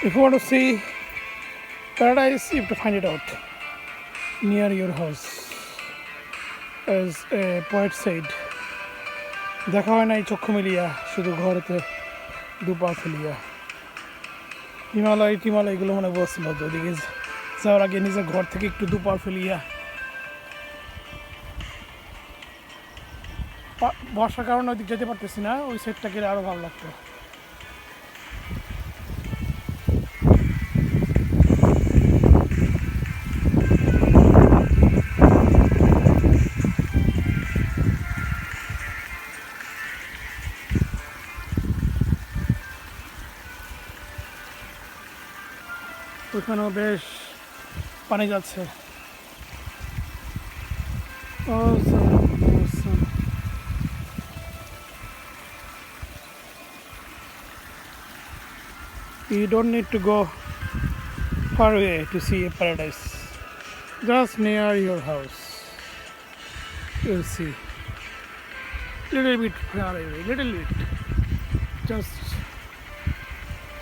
If you want to see paradise, you have to find it out near your house. As a poet said, দেখা হয় নাই চক্ষু মিলিয়া শুধু ঘরেতে দুপা ফেলিয়া। হিমালয় টিমালয় এগুলো মনে বলছিল যে ওদিকে যাওয়ার আগে নিজের ঘর থেকে একটু দুপা ফেলিয়া। বর্ষার কারণে ওইদিক যেতে পারতেছি না, ওই সাইডটা গেলে আরও ভালো লাগতো। ওইখানেও বেশ পানি যাচ্ছে। You don't need to go far away to see a paradise. Just near your house, you'll see. Little bit far away, little bit.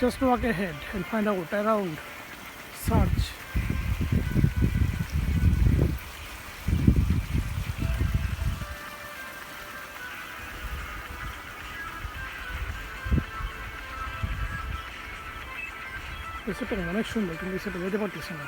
Just walk ahead and find out around. Search. এই সেটা অনেক সুন্দর, কিন্তু সেটা যেতে পারতেছি না।